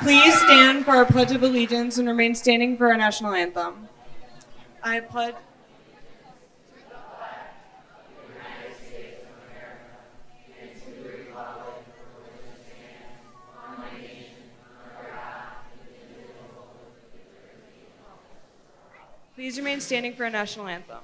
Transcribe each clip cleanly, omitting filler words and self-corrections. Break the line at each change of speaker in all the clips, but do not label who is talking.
Please stand for our Pledge of Allegiance and remain standing for our national anthem. I pledge. Please remain standing for our national anthem.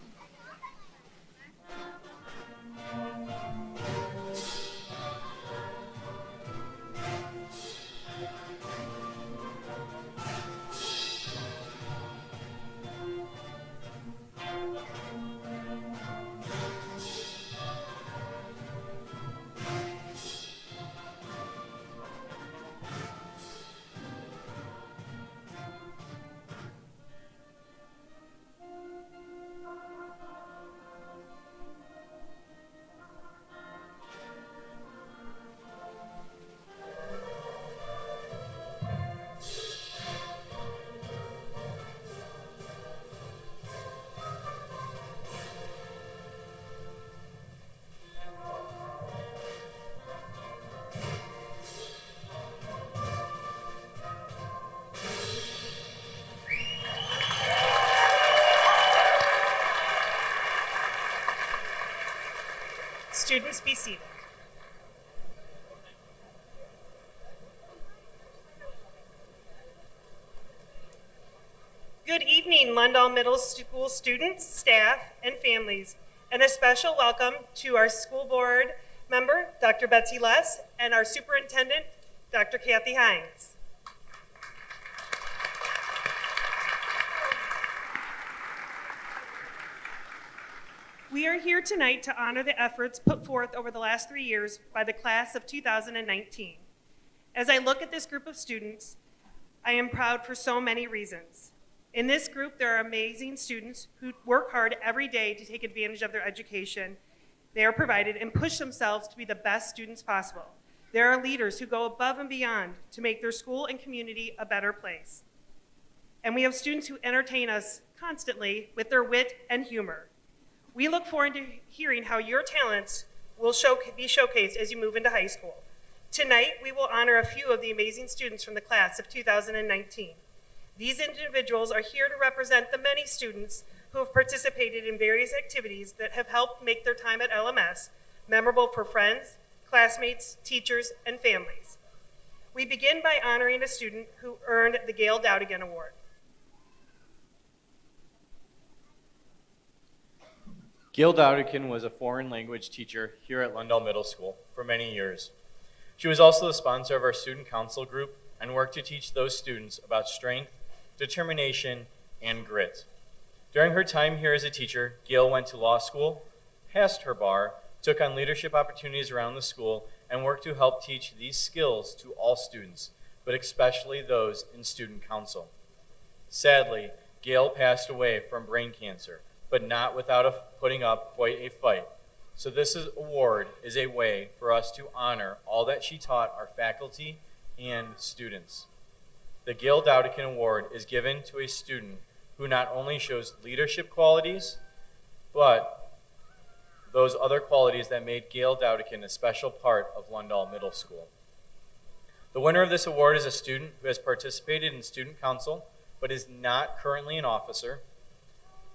Students, be seated. Good evening, Lundahl Middle School students, staff, and families, and a special welcome to our school board member, Dr. Betsy Less, and our superintendent, Dr. Kathy Hines. We are here tonight to honor the efforts put forth over the last 3 years by the class of 2019. As I look at this group of students, I am proud for so many reasons. In this group, there are amazing students who work hard every day to take advantage of their education they are provided and push themselves to be the best students possible. There are leaders who go above and beyond to make their school and community a better place. And we have students who entertain us constantly with their wit and humor. We look forward to hearing how your talents will be showcased as you move into high school. Tonight, we will honor a few of the amazing students from the class of 2019. These individuals are here to represent the many students who have participated in various activities that have helped make their time at LMS memorable for friends, classmates, teachers, and families. We begin by honoring a student who earned the Gail Dowdigan Award.
Gail Dowdigan was a foreign language teacher here at Lundahl Middle School for many years. She was also the sponsor of our student council group and worked to teach those students about strength, determination, and grit. During her time here as a teacher, Gail went to law school, passed her bar, took on leadership opportunities around the school, and worked to help teach these skills to all students, but especially those in student council. Sadly, Gail passed away from brain cancer, but not without putting up quite a fight. So this award is a way for us to honor all that she taught our faculty and students. The Gail Dowdigan Award is given to a student who not only shows leadership qualities, but those other qualities that made Gail Dowdigan a special part of Lundahl Middle School. The winner of this award is a student who has participated in student council, but is not currently an officer.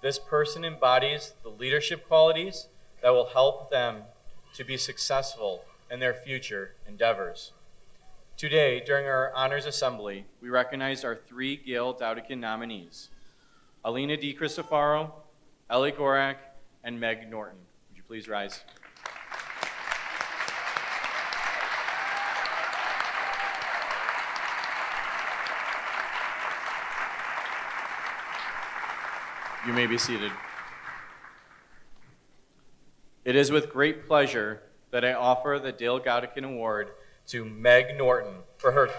This person embodies the leadership qualities that will help them to be successful in their future endeavors. Today, during our honors assembly, we recognized our 3 Gail Dowdigan nominees, Alina DiCristofaro, Ellie Gorak, and Meg Norton. Would you please rise? You may be seated. It is with great pleasure that I offer the Gail Dowdigan Award to Meg Norton for her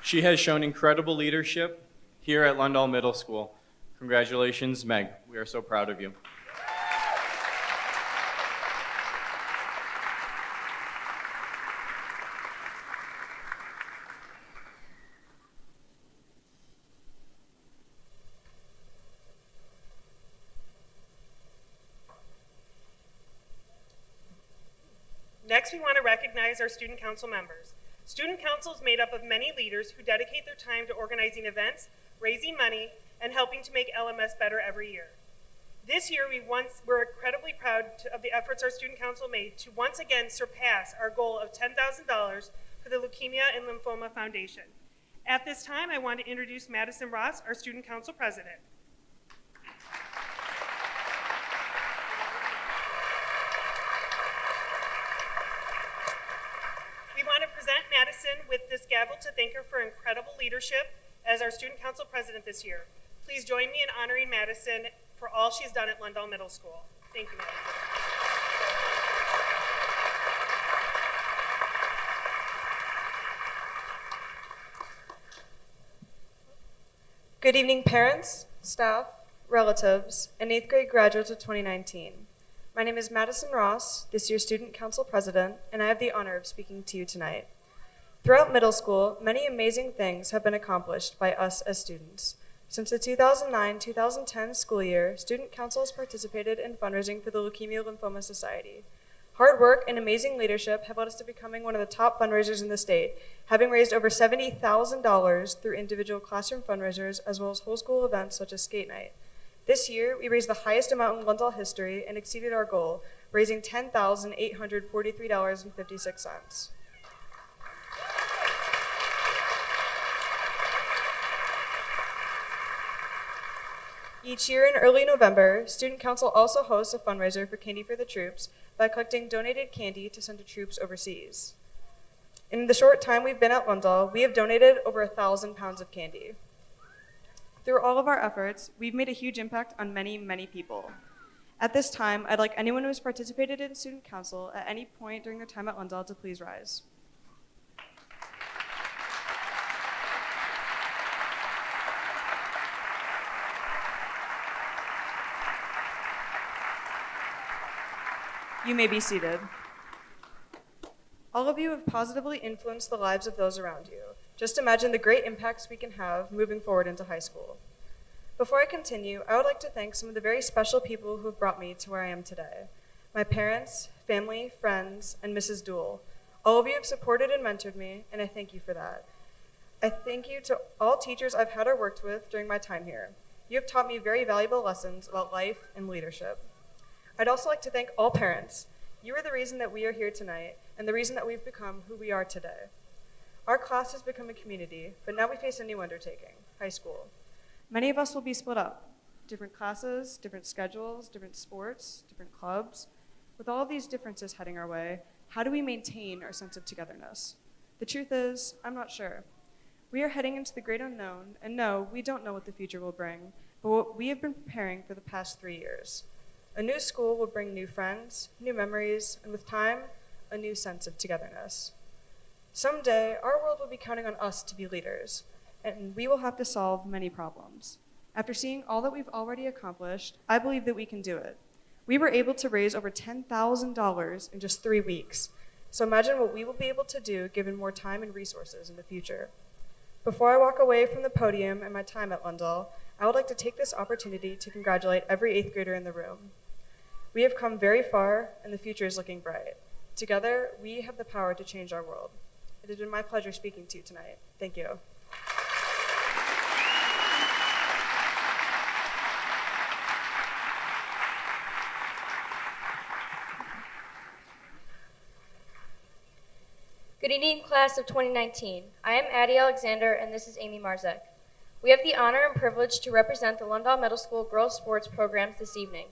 She has shown incredible leadership here at Lundahl Middle School. Congratulations, Meg. We are so proud of you.
Next, we want to recognize our student council members. Student council is made up of many leaders who dedicate their time to organizing events, raising money, and helping to make LMS better every year. This year, we're incredibly proud of the efforts our student council made to once again surpass our goal of $10,000 for the Leukemia and Lymphoma Foundation. At this time, I want to introduce Madison Ross, our student council president. We want to present Madison with this gavel to thank her for incredible leadership as our student council president this year. Please join me in honoring Madison for all she's done at Lundahl Middle School. Thank you, Madison.
Good evening, parents, staff, relatives, and 8th grade graduates of 2019. My name is Madison Ross, this year's student council president, and I have the honor of speaking to you tonight. Throughout middle school, many amazing things have been accomplished by us as students. Since the 2009-2010 school year, Student Council has participated in fundraising for the Leukemia Lymphoma Society. Hard work and amazing leadership have led us to becoming one of the top fundraisers in the state, having raised over $70,000 through individual classroom fundraisers as well as whole school events such as skate night. This year, we raised the highest amount in Lundahl history and exceeded our goal, raising $10,843.56. Each year in early November, Student Council also hosts a fundraiser for Candy for the Troops by collecting donated candy to send to troops overseas. In the short time we've been at Lundahl, we have donated over 1,000 pounds of candy.
Through all of our efforts, we've made a huge impact on many, many people. At this time, I'd like anyone who has participated in Student Council at any point during their time at Lundahl to please rise. You may be seated.
All of you have positively influenced the lives of those around you. Just imagine the great impacts we can have moving forward into high school. Before I continue, I would like to thank some of the very special people who have brought me to where I am today. My parents, family, friends, and Mrs. Dool. All of you have supported and mentored me, and I thank you for that. I thank you to all teachers I've had or worked with during my time here. You have taught me very valuable lessons about life and leadership. I'd also like to thank all parents. You are the reason that we are here tonight and the reason that we've become who we are today. Our class has become a community, but now we face a new undertaking, high school.
Many of us will be split up. Different classes, different schedules, different sports, different clubs. With all of these differences heading our way, how do we maintain our sense of togetherness? The truth is, I'm not sure. We are heading into the great unknown, and no, we don't know what the future will bring, but what we have been preparing for the past 3 years. A new school will bring new friends, new memories, and with time, a new sense of togetherness. Someday, our world will be counting on us to be leaders, and we will have to solve many problems. After seeing all that we've already accomplished, I believe that we can do it. We were able to raise over $10,000 in just 3 weeks, so imagine what we will be able to do given more time and resources in the future. Before I walk away from the podium and my time at Lundahl, I would like to take this opportunity to congratulate every 8th grader in the room. We have come very far, and the future is looking bright. Together, we have the power to change our world. It has been my pleasure speaking to you tonight. Thank you.
Good evening, class of 2019. I am Addie Alexander, and this is Amy Marzek. We have the honor and privilege to represent the Lundahl Middle School girls' sports programs this evening.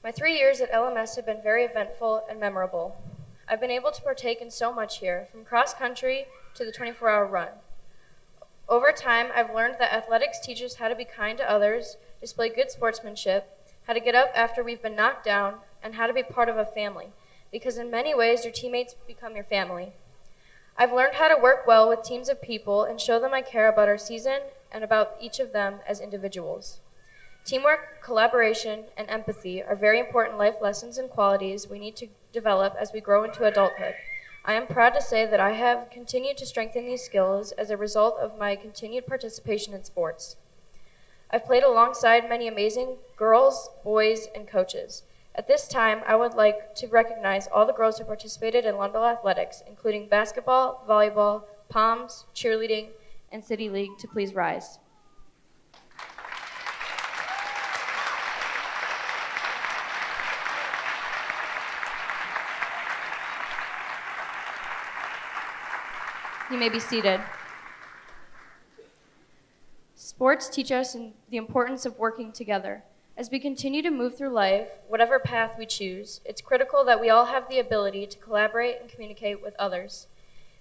My 3 years at LMS have been very eventful and memorable. I've been able to partake in so much here, from cross country to the 24-hour run. Over time, I've learned that athletics teaches how to be kind to others, display good sportsmanship, how to get up after we've been knocked down, and how to be part of a family, because in many ways, your teammates become your family. I've learned how to work well with teams of people and show them I care about our season and about each of them as individuals. Teamwork, collaboration, and empathy are very important life lessons and qualities we need to develop as we grow into adulthood. I am proud to say that I have continued to strengthen these skills as a result of my continued participation in sports. I've played alongside many amazing girls, boys, and coaches. At this time, I would like to recognize all the girls who participated in Lundahl athletics, including basketball, volleyball, POMs, cheerleading, and City League, to please rise. You may be seated. Sports teach us the importance of working together. As we continue to move through life, whatever path we choose, it's critical that we all have the ability to collaborate and communicate with others.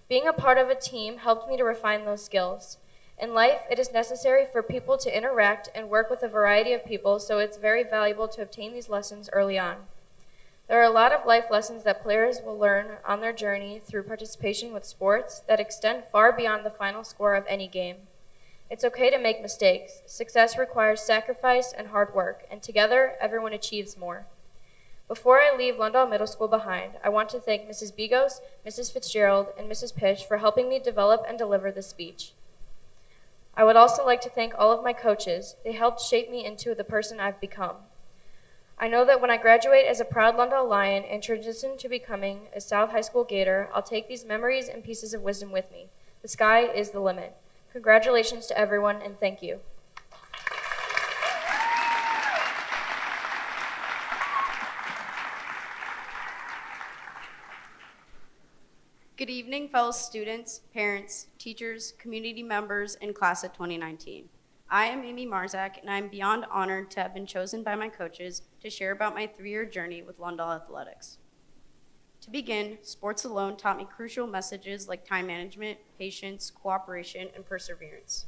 Being a part of a team helped me to refine those skills. In life, it is necessary for people to interact and work with a variety of people, so it's very valuable to obtain these lessons early on. There are a lot of life lessons that players will learn on their journey through participation with sports that extend far beyond the final score of any game. It's okay to make mistakes. Success requires sacrifice and hard work, and together, everyone achieves more. Before I leave Lundahl Middle School behind, I want to thank Mrs. Bigos, Mrs. Fitzgerald, and Mrs. Pish for helping me develop and deliver this speech. I would also like to thank all of my coaches. They helped shape me into the person I've become. I know that when I graduate as a proud Lundahl Lion and transition to becoming a South High School Gator, I'll take these memories and pieces of wisdom with me. The sky is the limit. Congratulations to everyone, and thank you.
Good evening, fellow students, parents, teachers, community members, and class of 2019. I am Amy Marzak, and I am beyond honored to have been chosen by my coaches to share about my 3-year journey with Lundahl Athletics. To begin, sports alone taught me crucial messages like time management, patience, cooperation, and perseverance.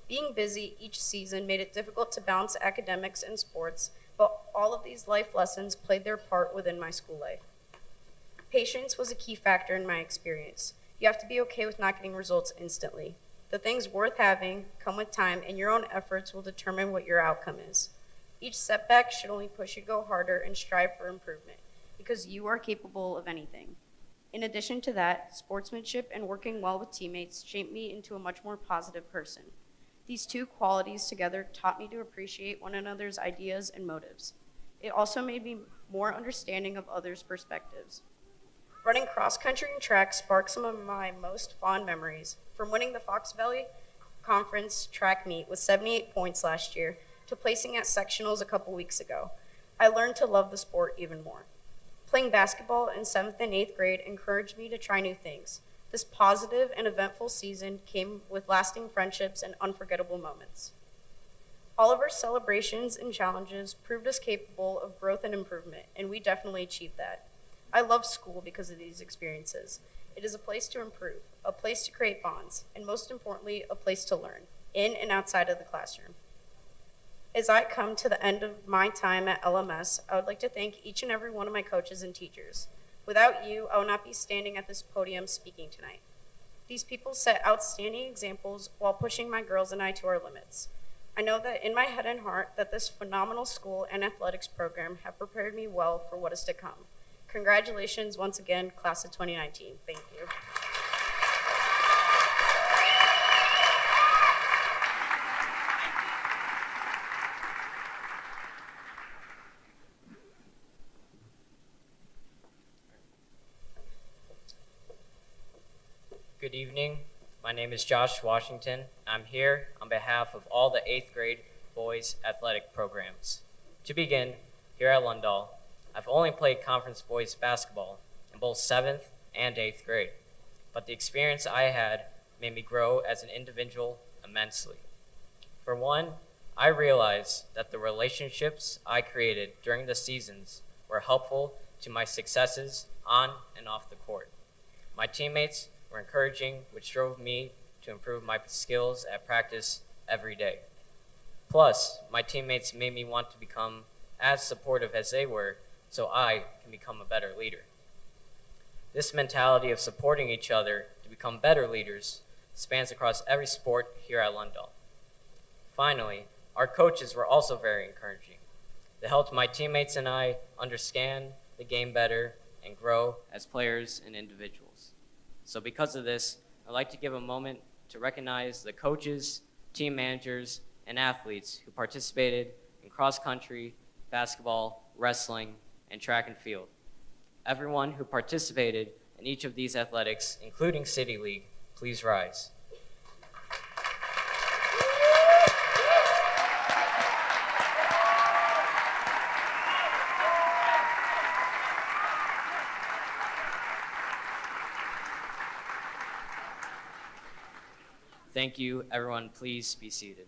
Being busy each season made it difficult to balance academics and sports, but all of these life lessons played their part within my school life. Patience was a key factor in my experience. You have to be okay with not getting results instantly. The things worth having come with time, and your own efforts will determine what your outcome is. Each setback should only push you to go harder and strive for improvement, because you are capable of anything. In addition to that, sportsmanship and working well with teammates shaped me into a much more positive person. These two qualities together taught me to appreciate one another's ideas and motives. It also made me more understanding of others' perspectives. Running cross-country and track sparked some of my most fond memories, from winning the Fox Valley Conference track meet with 78 points last year to placing at sectionals a couple weeks ago. I learned to love the sport even more. Playing basketball in 7th and 8th grade encouraged me to try new things. This positive and eventful season came with lasting friendships and unforgettable moments. All of our celebrations and challenges proved us capable of growth and improvement, and we definitely achieved that. I love school because of these experiences. It is a place to improve, a place to create bonds, and most importantly, a place to learn, in and outside of the classroom. As I come to the end of my time at LMS, I would like to thank each and every one of my coaches and teachers. Without you, I would not be standing at this podium speaking tonight. These people set outstanding examples while pushing my girls and I to our limits. I know that in my head and heart that this phenomenal school and athletics program have prepared me well for what is to come. Congratulations once again, class of 2019. Thank you.
Good evening. My name is Josh Washington. I'm here on behalf of all the 8th grade boys athletic programs. To begin, here at Lundahl, I've only played conference boys basketball in both 7th and 8th grade, but the experience I had made me grow as an individual immensely. For one, I realized that the relationships I created during the seasons were helpful to my successes on and off the court. My teammates were encouraging, which drove me to improve my skills at practice every day. Plus, my teammates made me want to become as supportive as they were, so I can become a better leader. This mentality of supporting each other to become better leaders spans across every sport here at Lundahl. Finally, our coaches were also very encouraging. They helped my teammates and I understand the game better and grow as players and individuals. So because of this, I'd like to give a moment to recognize the coaches, team managers, and athletes who participated in cross-country, basketball, wrestling, and track and field. Everyone who participated in each of these athletics, including City League, please rise. Thank you, everyone. Please be seated.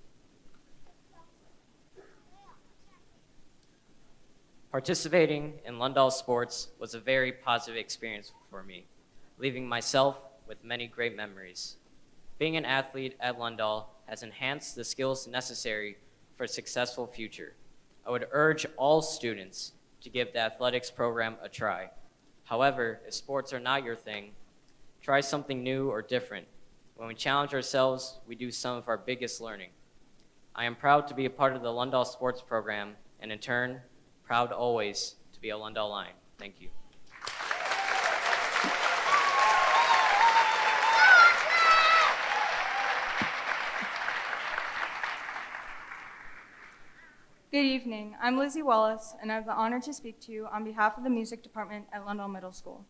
Participating in Lundahl sports was a very positive experience for me, leaving myself with many great memories. Being an athlete at Lundahl has enhanced the skills necessary for a successful future. I would urge all students to give the athletics program a try. However, if sports are not your thing, try something new or different. When we challenge ourselves, we do some of our biggest learning. I am proud to be a part of the Lundahl sports program, and in turn, proud always to be a Lundahl Lion. Thank you.
Good evening. I'm Lizzie Wallace, and I have the honor to speak to you on behalf of the music department at Lundahl Middle School.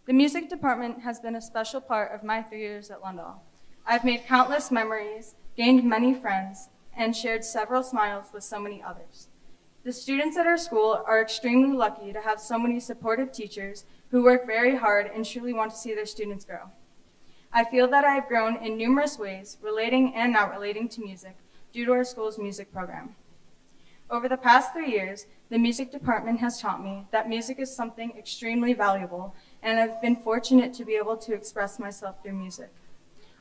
The music department has been a special part of my 3 years at Lundahl. I've made countless memories, gained many friends, and shared several smiles with so many others. The students at our school are extremely lucky to have so many supportive teachers who work very hard and truly want to see their students grow. I feel that I have grown in numerous ways, relating and not relating to music, due to our school's music program. Over the past 3 years, the music department has taught me that music is something extremely valuable, and I've been fortunate to be able to express myself through music.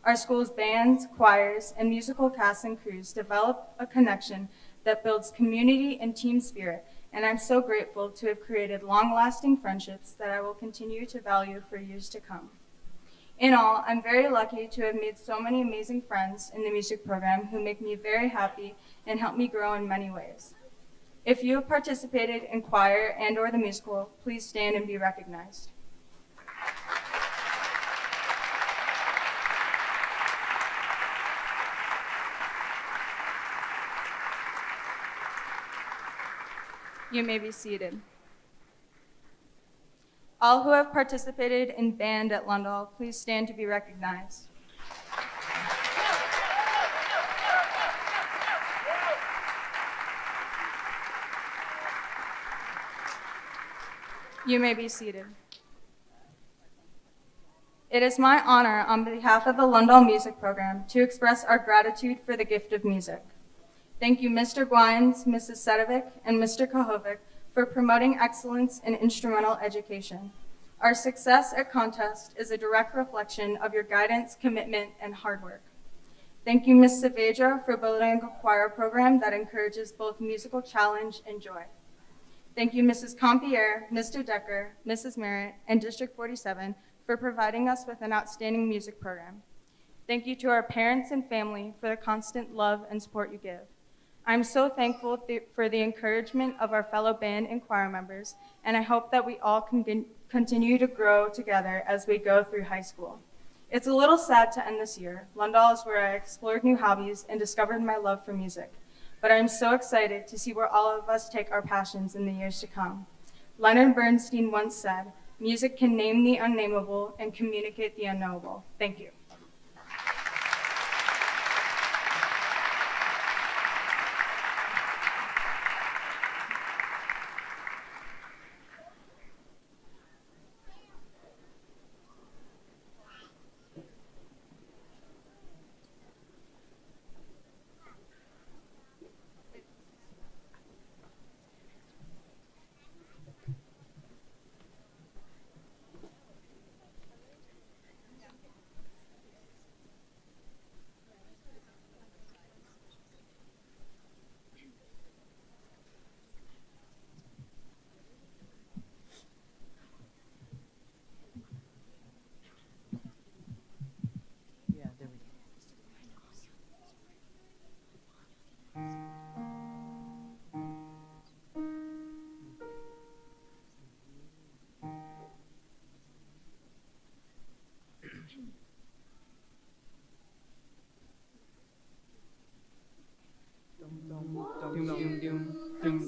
Our school's bands, choirs, and musical casts and crews develop a connection that builds community and team spirit, and I'm so grateful to have created long-lasting friendships that I will continue to value for years to come. In all, I'm very lucky to have made so many amazing friends in the music program who make me very happy and help me grow in many ways. If you have participated in choir and/or the musical, please stand and be recognized. You may be seated. All who have participated in band at Lundahl, please stand to be recognized. You may be seated. It is my honor on behalf of the Lundahl Music Program to express our gratitude for the gift of music. Thank you, Mr. Gwines, Mrs. Sedovic, and Mr. Kohovic for promoting excellence in instrumental education. Our success at contest is a direct reflection of your guidance, commitment, and hard work. Thank you, Ms. Saavedra, for building a choir program that encourages both musical challenge and joy. Thank you, Mrs. Compierre, Mr. Decker, Mrs. Merritt, and District 47 for providing us with an outstanding music program. Thank you to our parents and family for the constant love and support you give. I'm so thankful for the encouragement of our fellow band and choir members, and I hope that we all can continue to grow together as we go through high school. It's a little sad to end this year. Lundahl is where I explored new hobbies and discovered my love for music, but I'm so excited to see where all of us take our passions in the years to come. Leonard Bernstein once said, "Music can name the unnameable and communicate the unknowable." Thank you.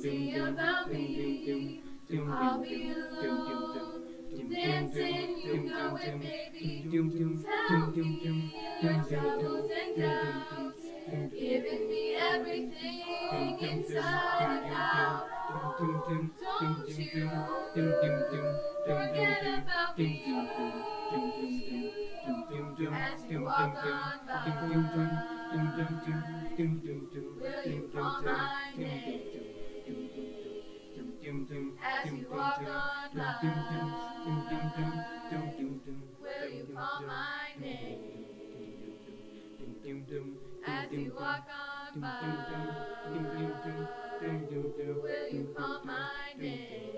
Say about me, I'll be alone, dancing, you know it, baby. Tell me your troubles and doubts, giving me everything inside and out. Don't you forget about me as you walk on by. Will you call my name as you walk on by? Will you call my name as you walk on by? Will you call my name?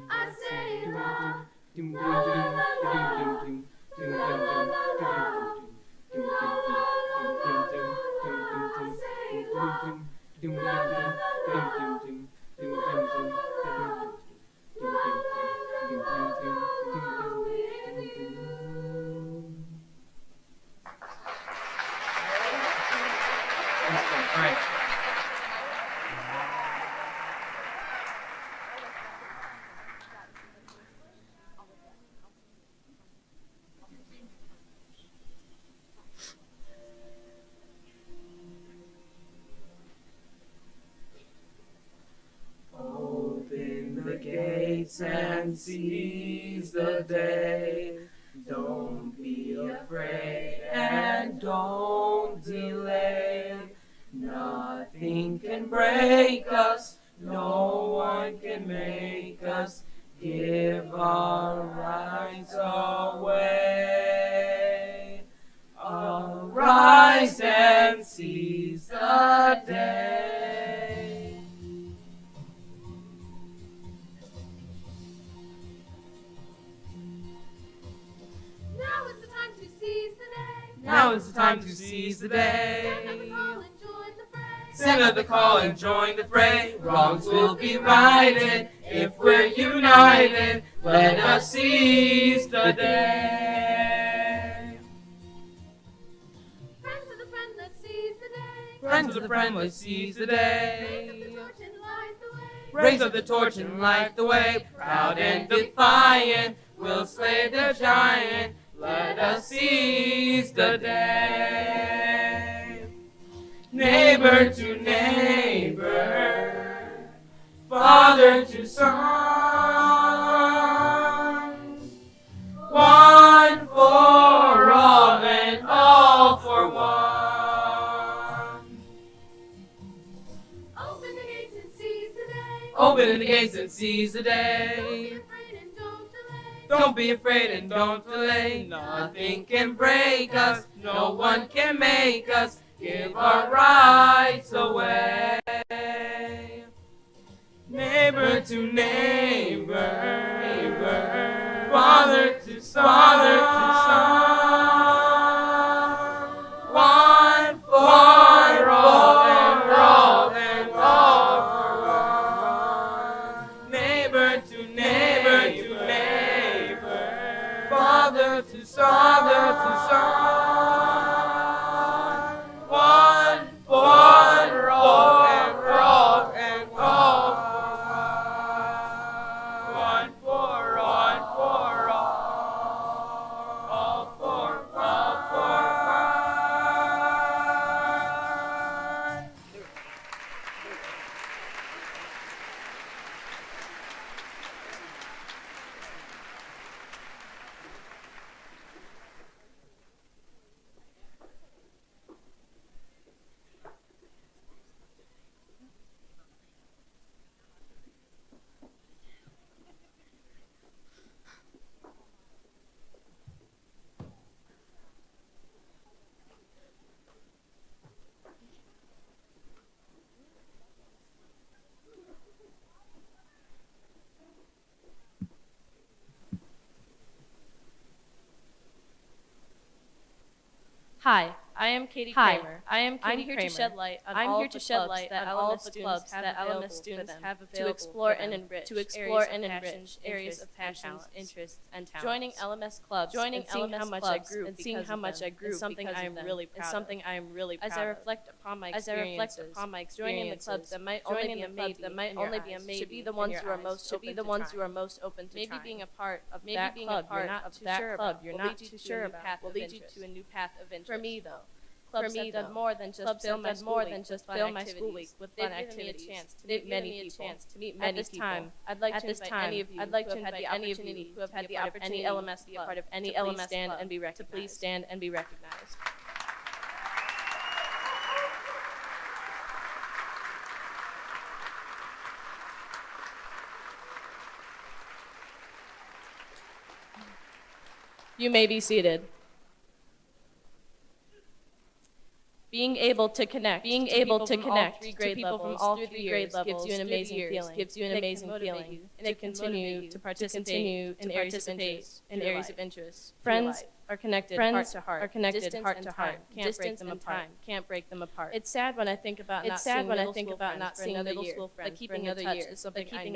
I say la la la la la la la la la. La la la la la la, I say la la la la la with you.
All right.
Open the gates and seize the day. Don't be afraid and don't delay. Nothing can break us, no one can make us give our rights away. Arise and seize the day.
Now is the time to seize the day.
Now is the time to seize the day.
Send up the call and join the fray.
Send up the call and join the fray. Wrongs will be righted if we're united. Let us seize the day.
Friends of the friend, let's seize the day.
Friends of the friend, let's seize the day.
Raise up the torch and light the way.
Raise up the torch and light the way. Proud and defiant, we'll slay the giant. Let us seize the day. Neighbor to neighbor, father to son, one for all and all for one.
Open the gates and seize the day.
Open the gates and seize the day.
Don't be afraid and don't delay.
Don't be afraid and don't delay. Nothing can break us, no one can make us give our rights away. Neighbor to neighbor, father to son, one for all and all for one. Neighbor to neighbor, father to son, one for all and all for one. One for all for one.
Hi,
I am Katie
Hi,
Kramer.
I'm here to shed light on all of the clubs that LMS students have available to explore and enrich areas of passions, interests, and talents.
Joining LMS clubs,
Joining
and seeing
LMS
how much
clubs
I grew
and seeing
because
how
of
much
them
I grew
is something
because
I
of
am
them
really proud
is something
of.
I am really proud
As I
of.
reflect upon my
As I reflect
experiences,
upon my
joining the
experiences,
clubs that might
joining
only be
the
a
clubs
maybe
that might
in your
only be a
eyes
maybe
should be the ones who are most
should be
open
the
to
ones who
trying.
are most open to
Maybe
trying.
being a part of
Maybe
that
being
club
a part
you're not
of
too
that
sure
club
about
you're
will
not
lead you
too
to
sure
a new
about
path
will
of
lead you
interest.
to a new path of interest.
For me, though,
For
clubs
me,
have done
though,
more than just
clubs
fill
have
my
done
school
more
week
than
with
just
fun
fill my school week
activities.
with
They've
fun
given me a
activities.
chance to
They've
meet
given
many
me a
people.
chance to meet
At
many
this
people.
time, I'd like
At
to
this
invite
time,
any of you
I'd like
who
to
have had
invite
the
any of you
opportunity
who have
to
had
be
the
a part of any
opportunity
LMS
to be a part
club
of any
to please
LMS
stand
club
and be
to
recognized.
please stand and be recognized. You may be seated. Being able to connect to people from all three grade levels gives you an amazing feeling. And it can continue to participate in areas of interest. Friends are connected heart to heart. Heart to heart. Can't break them apart. It's sad when I think about not seeing middle school friends but keeping in touch is something I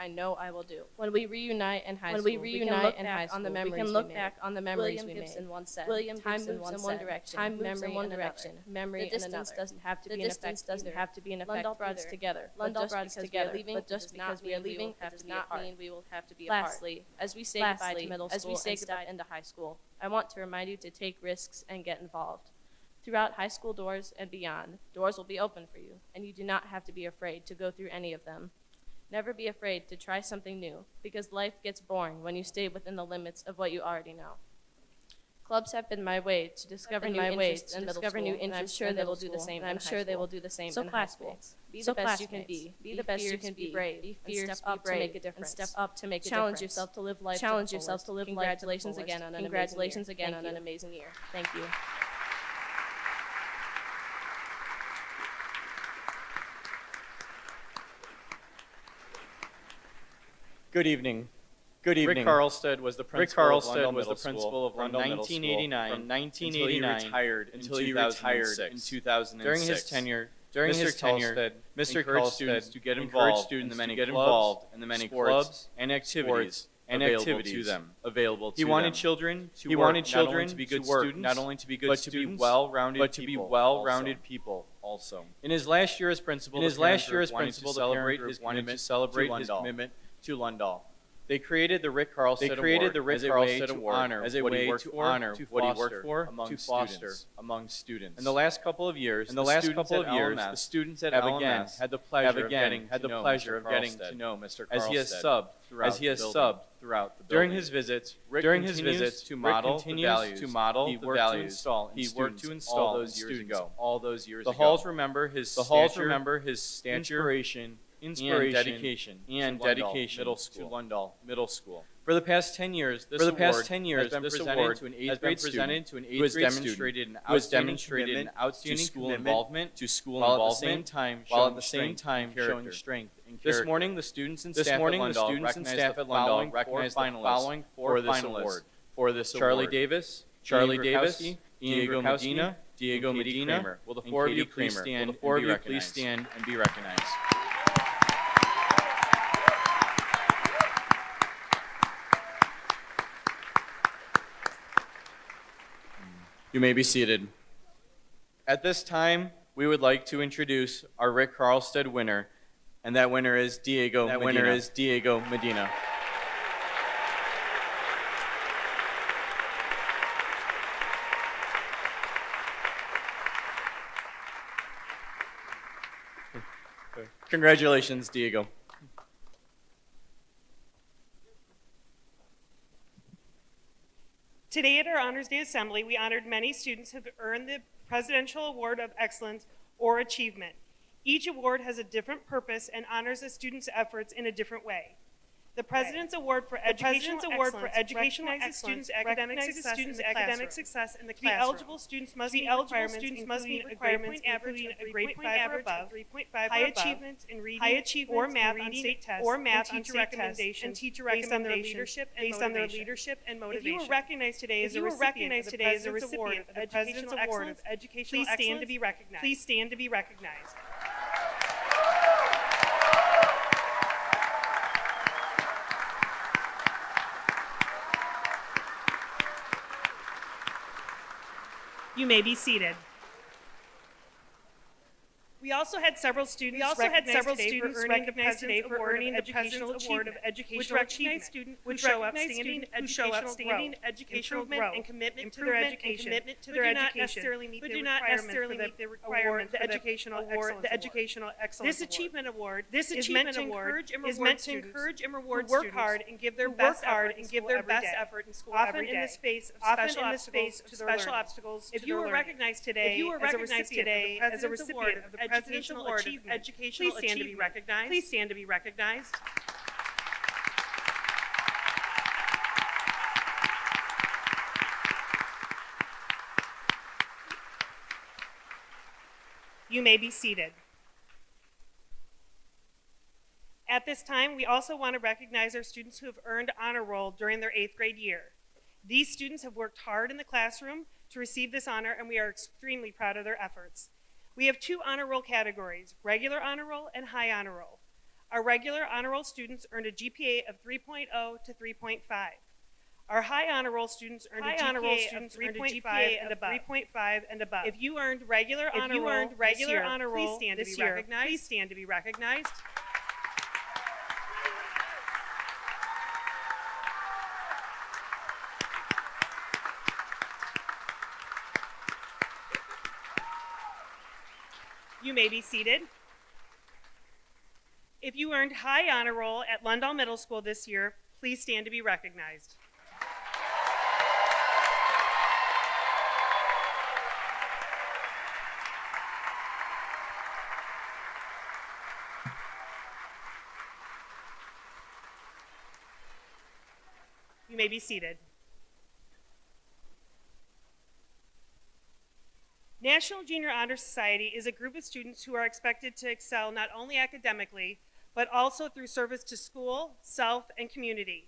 know I will do. When we reunite in high school, we can look back on the memories we made. William
Time
Gibson
moves in
once
one
said,
direction.
time moves in one
Memory in
direction. Memory
The
in
distance
another.
doesn't have to
The
be an
distance
effect
doesn't
either.
have to be an effect.
Lundahl brought us
either.
together.
Lundahl
But
brought
just
us
because we are
together.
leaving,
But just
does not
because we are
mean we
leaving,
will
it
have
does
to be
not
apart.
mean we will have to be apart.
Lastly, as we say goodbye to middle school and step into high school, I want to remind you to take risks and get involved. Throughout high school doors and beyond, doors will be open for you, and you do not have to be afraid to go through any of them. Never be afraid to try something new, because life gets boring when you stay within the limits of what you already know. Clubs have been my way to discover new interests in middle school, and I'm sure they will do the same in high school. So classmates, be the best you can be. Be the best you can be. Brave. Be fierce. Step up to make a difference. Step up to make a difference. Challenge yourself to live life. Challenge yourself to live life. Congratulations again on an amazing year. Thank you.
Good evening. Good evening.
Rick Carlstead was the principal of Lundahl Middle School
from
from 1989 until he retired in 2006.
During his tenure,
Mr. encouraged students to get involved in the many clubs and activities available to them. He wanted children to be good students, not only to be good students, but to be well-rounded people also. In his last year as principal, the parents wanted to celebrate his commitment to Lundahl. They created the Rick Carlstead Award as a way to honor what he worked for among students. In the last couple of years, the students at LMS had the pleasure of getting to know Mr. Carlstead as he has subbed throughout the building. During his visits, Rick continues to model the values he worked to install all those years ago. The halls remember his stature, inspiration, and dedication to Lundahl Middle School. For the past 10 years, this award has been presented to an 8th grade student who has demonstrated an outstanding commitment to school involvement, while at the same time showing strength in character. This morning, the students and staff at Lundahl recognized the following four finalists for this award. Charlie Davis, Diego Medina, and Katie Kramer. Will the four of you please stand and be recognized? You may be seated. At this time, we would like to introduce our Rick Carlstead winner, and that winner is Diego Medina. Congratulations, Diego.
Today at our Honors Day Assembly, we honored many students who have earned the Presidential Award of Excellence or Achievement. Each award has a different purpose and honors a student's efforts in a different way. The President's Award for Educational Excellence students' academic success in the classroom. To be eligible, students must meet requirements including a grade point average of 3.5 or above, high achievements in reading or math on state tests, and teacher recommendations based on their leadership and motivation. If you were recognized today as a recipient of the President's Award of Educational Excellence, please stand to be recognized. Please stand to be recognized. You may be seated. We also had several students recognized today for earning the President's Award of Educational Achievement, which show outstanding educational growth and commitment to their education, but do not necessarily meet the requirements for the Educational Excellence Award. This Achievement Award is meant to encourage and reward students who work hard and give their best effort in school every day, often in the face of special obstacles. If you were recognized today as a recipient of the President's Award of Educational Achievement, please stand to be recognized. Please stand to be recognized. You may be seated. At this time, we also want to recognize our students who have earned honor roll during their 8th grade year. These students have worked hard in the classroom to receive this honor, and we are extremely proud of their efforts. We have 2 honor roll categories, regular honor roll and high honor roll. Our regular honor roll students earned a GPA of 3.0 to 3.5. Our high honor roll students earned a GPA of 3.5 and above. If you earned regular honor roll this year, please stand to be recognized. You may be seated. If you earned high honor roll at Lundahl Middle School this year, please stand to be recognized. You may be seated. National Junior Honor Society is a group of students who are expected to excel not only academically, but also through service to school, self, and community.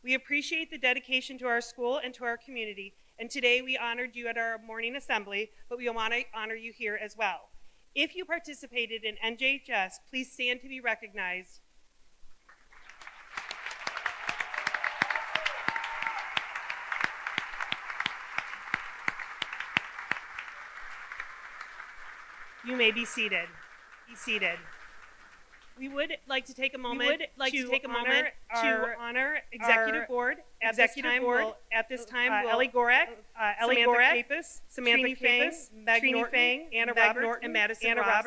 We appreciate the dedication to our school and to our community, and today we honored you at our morning assembly, but we want to honor you here as well. If you participated in NJHS, please stand to be recognized. You may be seated. We would like to take a moment to honor Executive Board. At this time, Ellie Gorak, Samantha Capus, Trini Fang, Anna Roberts, and Madison Ross.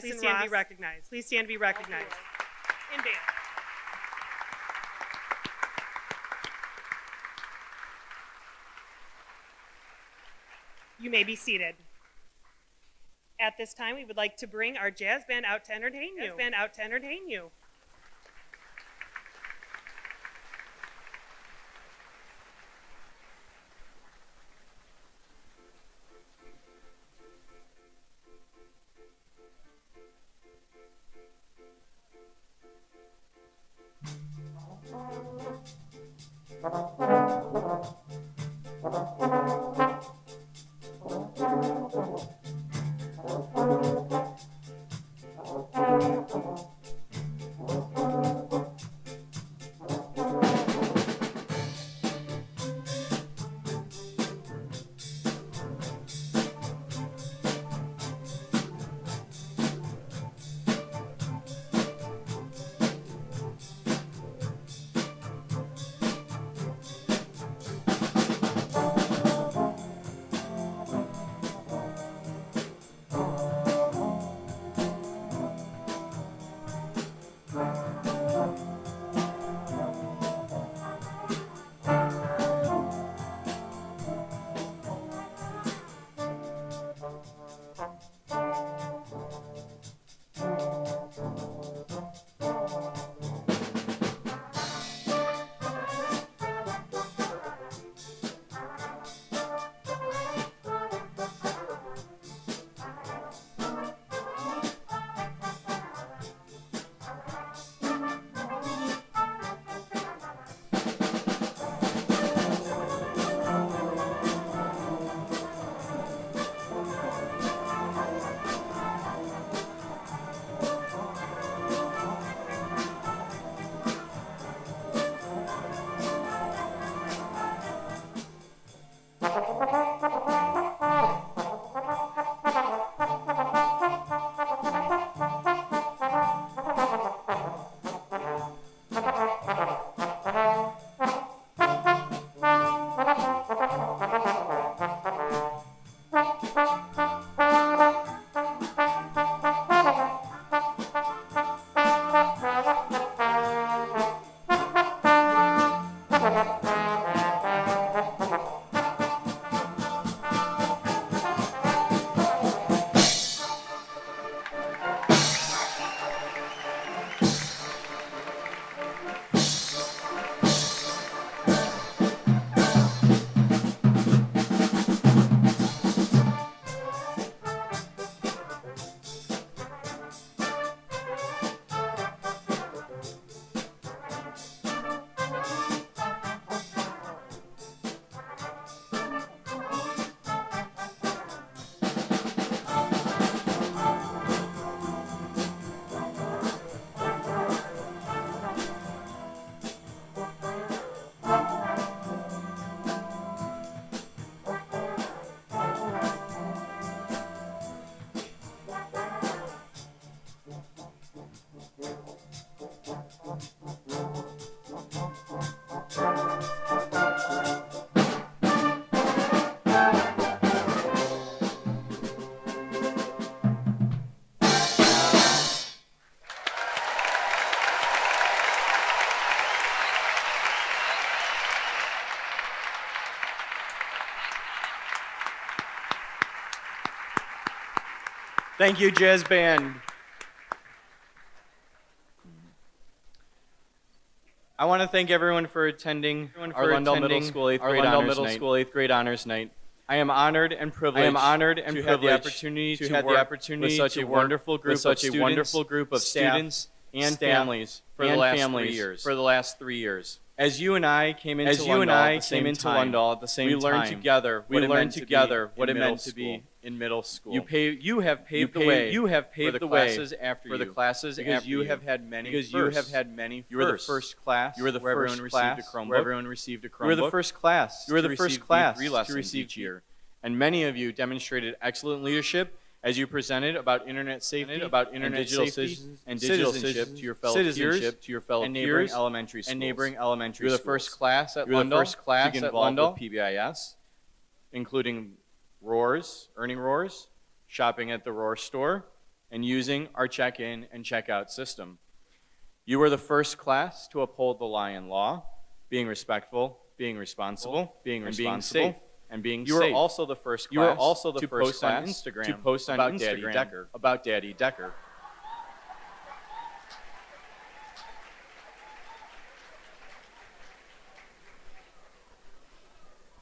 Please stand to be recognized. Please stand to be recognized. And band. You may be seated. At this time, we would like to bring our jazz band out to entertain you.
Thank you, Jazz Band. I want to thank everyone for attending our Lundahl Middle School 8th grade honors night. I am honored and privileged to have the opportunity to work with such a wonderful group of students and families for the last 3 years. As you and I came into Lundahl at the same time, we learned together what it meant to be in middle school. You have paved the way for the classes after because you have had many firsts. You were the first class where everyone received a Chromebook. You were the first class to receive each year. And many of you demonstrated excellent leadership as you presented about internet safety, and digital citizenship to your fellow peers, and neighboring elementary schools. You're the first class at Lundahl to get involved with PBIS, including earning roars, shopping at the Roar store, and using our check-in and check-out system. You were the first class to uphold the Lion Law, being respectful, being responsible, and being safe. You were also the first class to post on Instagram about Daddy Decker.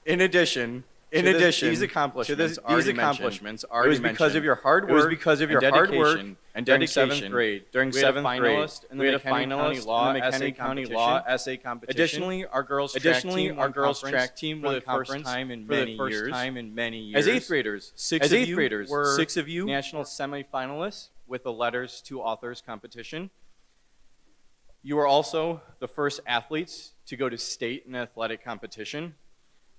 In addition, these accomplishments already mentioned, it was because of your hard work and dedication during 7th grade. We had a finalist in the McHenry County Law essay competition. Additionally, our girls track team won conference for the first time in many years. As 8th graders, 6 of you national semifinalists with the Letters to Authors competition. You were also the first athletes to go to state and athletic competition.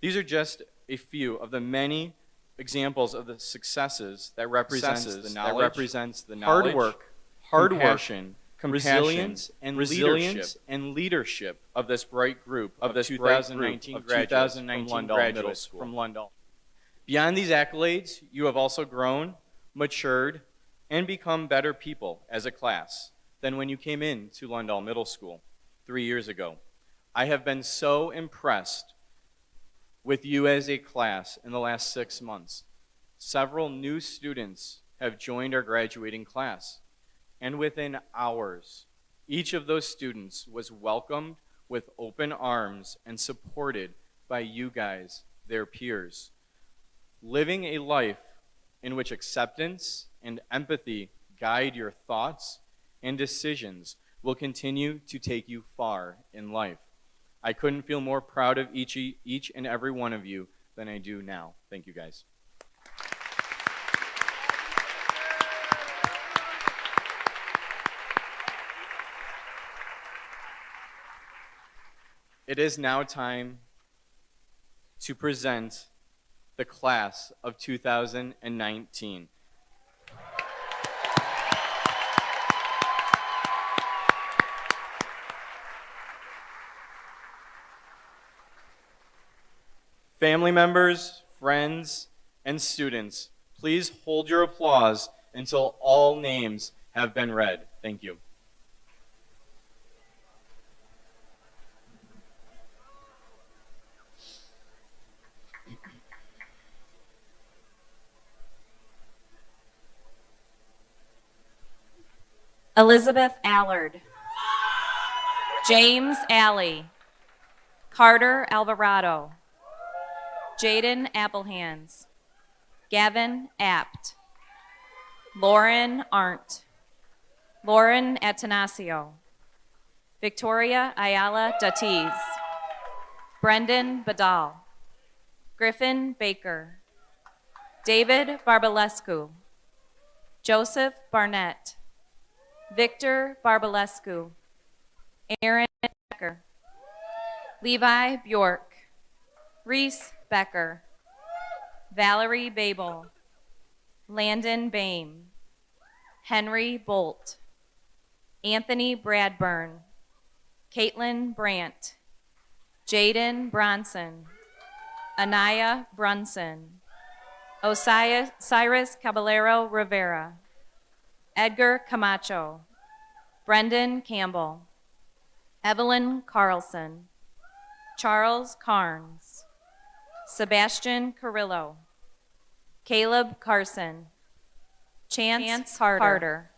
These are just a few of the many examples of the successes that represents the knowledge, hard work, resilience, and leadership of this bright group of 2019 graduates from Lundahl. Beyond these accolades, you have also grown, matured, and become better people as a class than when you came in to Lundahl Middle School 3 years ago. I have been so impressed with you as a class in the last 6 months. Several new students have joined our graduating class, and within hours, each of those students was welcomed with open arms and supported by you guys, their peers. Living a life in which acceptance and empathy guide your thoughts and decisions will continue to take you far in life. I couldn't feel more proud of each and every one of you than I do now. Thank you, guys. It is now time to present the class of 2019. Family members, friends, and students, please hold your applause until all names have been read. Thank you.
Elizabeth Allard, James Alley, Carter Alvarado, Jaden Applehands, Gavin Apt, Lauren Arndt, Lauren Atanasio, Victoria Ayala Datiz, Brendan Badal, Griffin Baker, David Barbalescu, Joseph Barnett, Victor Barbalescu, Aaron Becker, Levi Bjork, Reese Becker, Valerie Babel, Landon Bame, Henry Bolt, Anthony Bradburn, Caitlin Brandt, Jaden Bronson, Anaya Brunson, Cyrus Caballero Rivera, Edgar Camacho, Brendan Campbell, Evelyn Carlson, Charles Carnes, Sebastian Carrillo, Caleb Carson, Chance Carter.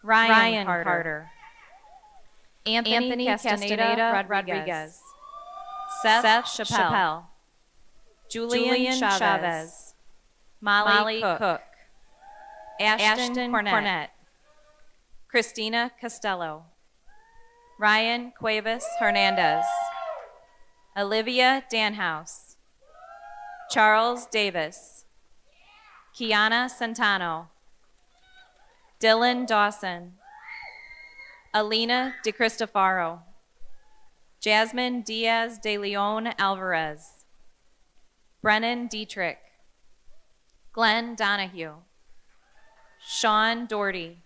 Ryan Carter. Anthony Castaneda Rodriguez. Seth Chappelle. Julian Chavez. Molly Cook. Ashton Cornett. Christina Costello. Ryan Cuevas Hernandez. Olivia Danhouse. Charles Davis. Kiana Santano. Dylan Dawson. Alina De Cristofaro. Jasmine Diaz de Leon Alvarez. Brennan Dietrich. Glenn Donahue. Sean Doherty.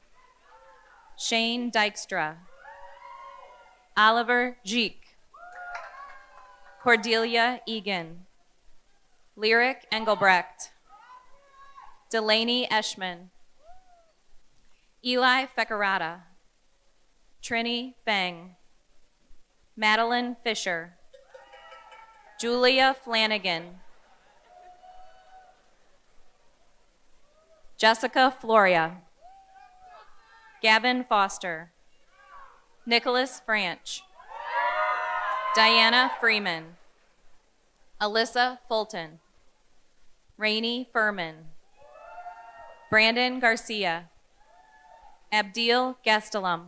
Shane Dykstra. Oliver Jeek. Cordelia Egan. Lyric Engelbrecht. Delaney Eschman. Eli Fecarata. Trini Feng. Madeline Fisher. Julia Flanagan. Jessica Floria. Gavin Foster. Nicholas Franch. Diana Freeman. Alyssa Fulton. Rainey Furman. Brandon Garcia. Abdil Gastelum.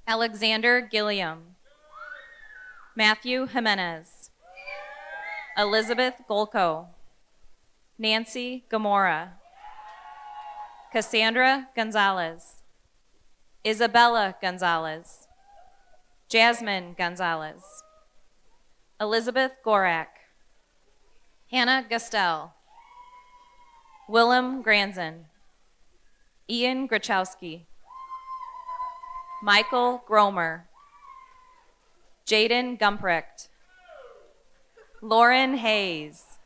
Alexander Gilliam. Matthew Jimenez. Elizabeth Golko. Nancy Gamora. Cassandra Gonzalez. Isabella Gonzalez. Jasmine Gonzalez. Elizabeth Gorak. Hannah Gastel. Willem Granzon. Ian Grachowski. Michael Gromer. Jaden Gumprecht. Lauren Hayes.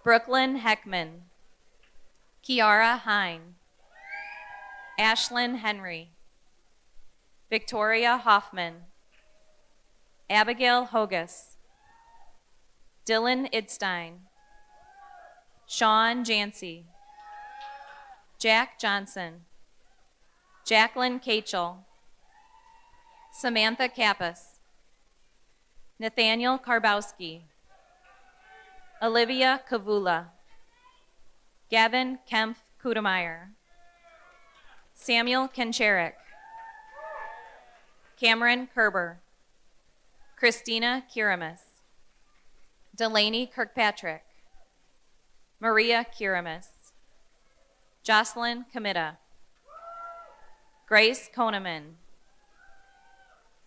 Brooklyn Heckman. Kiara Hine. Ashlyn Henry. Victoria Hoffman. Abigail Hogus. Dylan Idstein. Sean Jancy. Jack Johnson. Jacqueline Kachel. Samantha Kappas. Nathaniel Karbowski. Olivia Kavula. Gavin Kempf Kudemeyer. Samuel Kencherik. Cameron Kerber. Christina Kiramis. Delaney Kirkpatrick. Maria Kiramis. Jocelyn Comita. Grace Koneman.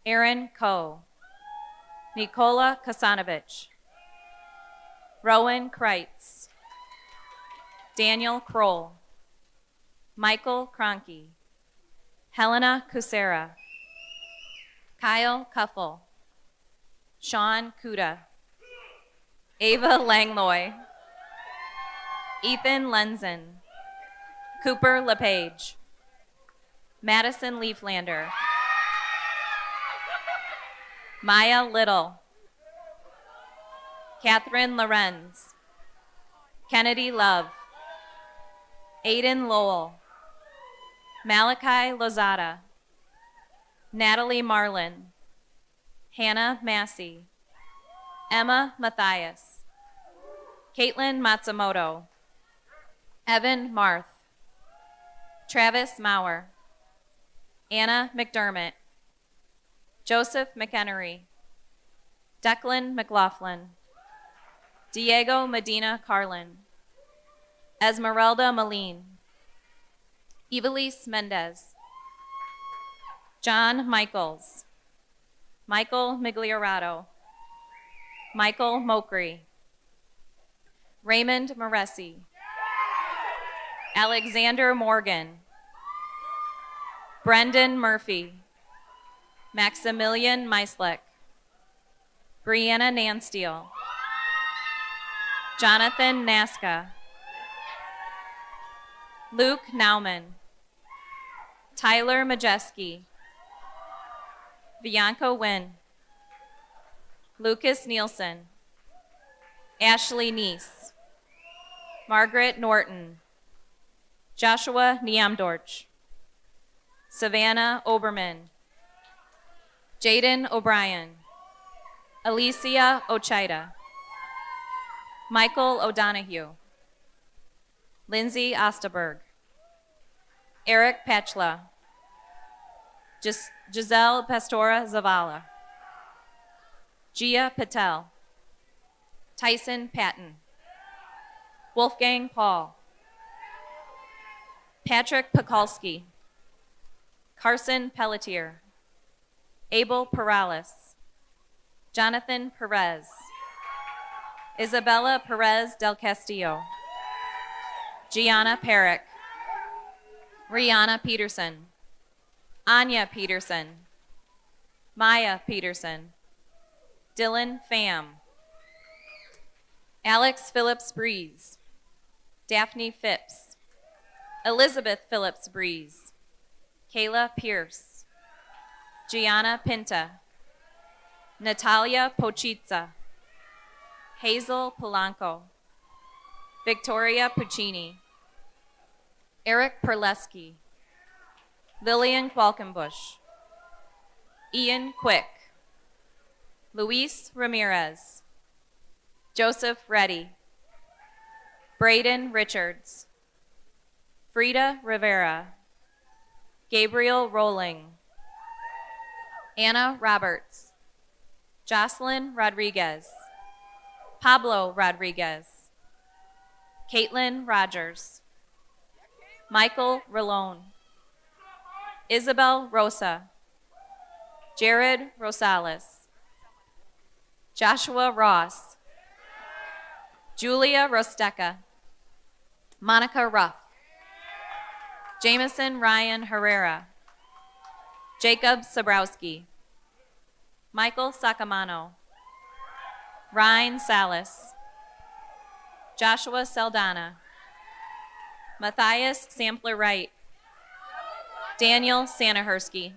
Aaron Coe. Nikola Kasanovich. Rowan Kreitz. Daniel Kroll. Michael Cronky. Helena Kusera. Kyle Kuffel. Sean Kuda. Ava Langloy. Ethan Lenzen. Cooper LePage. Madison Leaflander. Maya Little. Catherine Lorenz. Kennedy Love. Aiden Lowell. Malachi Lozada. Natalie Marlin. Hannah Massey. Emma Matthias. Caitlin Matsumoto. Evan Marth. Travis Maurer. Anna McDermott. Joseph McHenry. Declan McLaughlin. Diego Medina Carlin. Esmeralda Moline. Evelise Mendez. John Michaels. Michael Migliorato. Michael Mokri. Raymond Moresi. Alexander Morgan. Brendan Murphy. Maximilian Meislick. Brianna Nansteel. Jonathan Naska. Luke Nauman. Tyler Majeski. Bianca Wynn. Lucas Nielsen. Ashley Neese. Margaret Norton. Joshua Niamdorch, Savannah Oberman, Jaden O'Brien, Alicia Ochida, Michael O'Donohue, Lindsay Osterberg, Eric Pachla, Giselle Pastora Zavala, Gia Patel, Tyson Patton, Wolfgang Paul, Patrick Pekulski, Carson Pelletier, Abel Perales, Jonathan Perez, Isabella Perez del Castillo, Gianna Perrick, Rihanna Peterson, Anya Peterson, Maya Peterson, Dylan Pham, Alex Phillips Breeze, Daphne Phipps, Elizabeth Phillips Breeze, Kayla Pierce, Gianna Pinta, Natalia Pochitza, Hazel Polanco, Victoria Puccini, Eric Perleski, Lillian Qualkenbush, Ian Quick, Luis Ramirez, Joseph Reddy, Braden Richards, Frida Rivera, Gabriel Rolling, Anna Roberts, Jocelyn Rodriguez, Pablo Rodriguez, Caitlin Rogers, Michael Rolone, Isabel Rosa, Jared Rosales, Joshua Ross, Julia Rosteca, Monica Ruff, Jameson Ryan Herrera, Jacob Sabrowski, Michael Sacamano, Ryan Salas, Joshua Saldana, Matthias Sampler Wright, Daniel Sanahersky,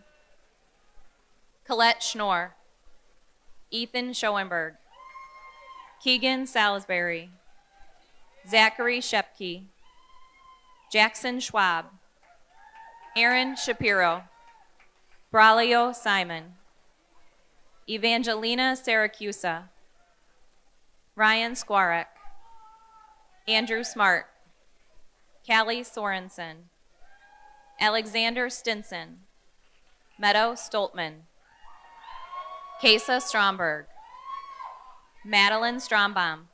Colette Schnorr, Ethan Schoenberg, Keegan Salisbury, Zachary Shepke, Jackson Schwab, Aaron Shapiro, Braulio Simon, Evangelina Syracusa, Ryan Squarek, Andrew Smart, Callie Sorensen, Alexander Stinson, Meadow Stoltman, Kesa Stromberg, Madeline Strombaum,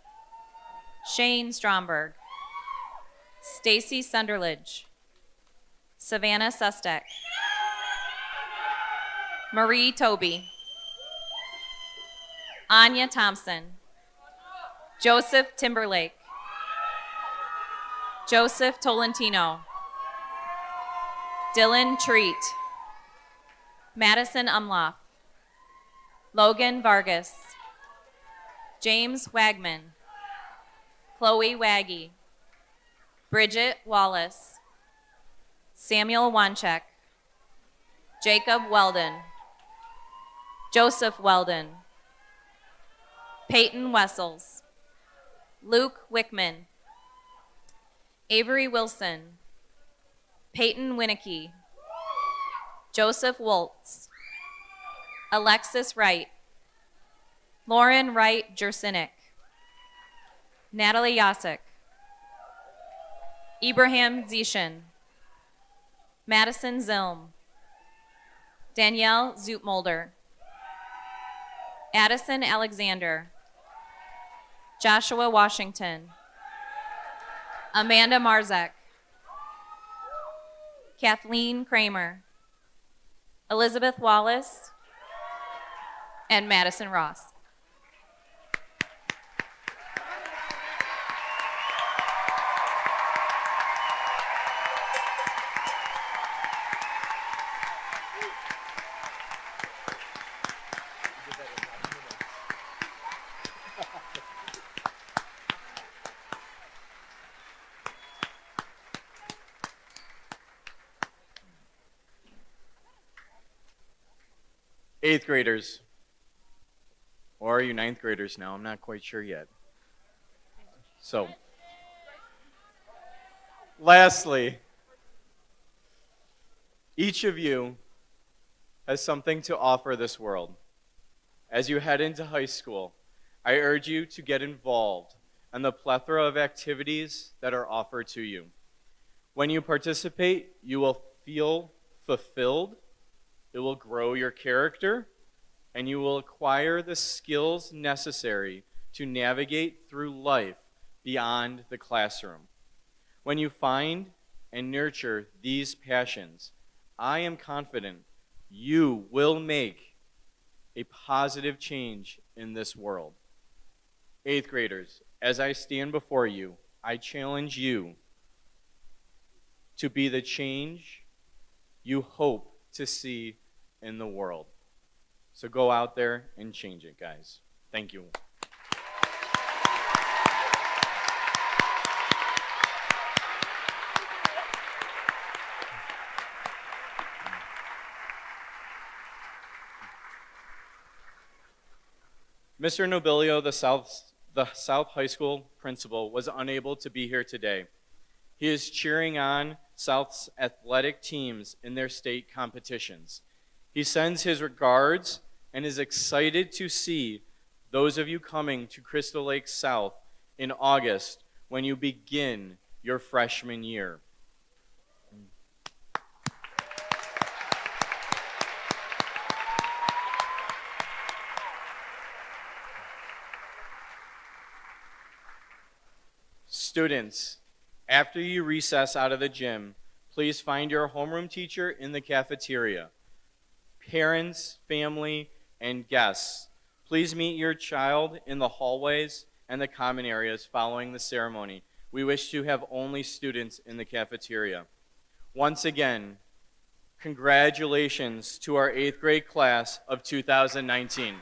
Shane Stromberg, Stacy Sunderledge, Savannah Sustek, Marie Toby, Anya Thompson, Joseph Timberlake, Joseph Tolentino, Dylan Treat, Madison Umloff, Logan Vargas, James Wagman, Chloe Waggy, Bridget Wallace, Samuel Wanchek, Jacob Weldon, Joseph Weldon, Peyton Wessels, Luke Wickman, Avery Wilson, Peyton Winnicky, Joseph Woltz, Alexis Wright, Lauren Wright Jersinik, Natalie Yasek, Ibrahim Zishin, Madison Zilm, Danielle Zootmolder, Addison Alexander, Joshua Washington, Amanda Marzek, Kathleen Kramer, Elizabeth Wallace, and Madison Ross.
Eighth graders, or are you ninth graders now? I'm not quite sure yet. So, lastly, Each of you has something to offer this world. As you head into high school, I urge you to get involved in the plethora of activities that are offered to you. When you participate, you will feel fulfilled, it will grow your character, and you will acquire the skills necessary to navigate through life beyond the classroom. When you find and nurture these passions, I am confident you will make a positive change in this world. 8th graders, as I stand before you, I challenge you to be the change you hope to see in the world. So go out there and change it, guys. Thank you. Mr. Nobilio, the South High School principal, was unable to be here today. He is cheering on South's athletic teams in their state competitions. He sends his regards and is excited to see those of you coming to Crystal Lake South in August when you begin your freshman year. Students, after you recess out of the gym, please find your homeroom teacher in the cafeteria. Parents, family, and guests, please meet your child in the hallways and the common areas following the ceremony. We wish to have only students in the cafeteria. Once again, congratulations to our 8th grade class of 2019.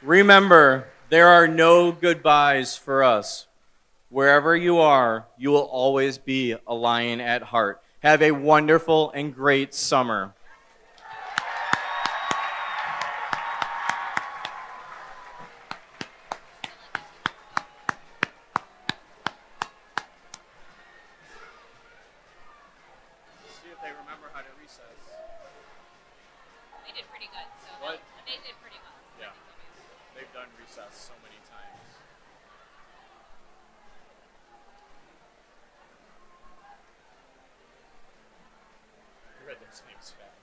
Remember, there are no goodbyes for us. Wherever you are, you will always be a lion at heart. Have a wonderful and great summer. See if they remember how to recess.
They did pretty good. So
What?
They did pretty well.
Yeah. They've done recess so many times. I read those names fast.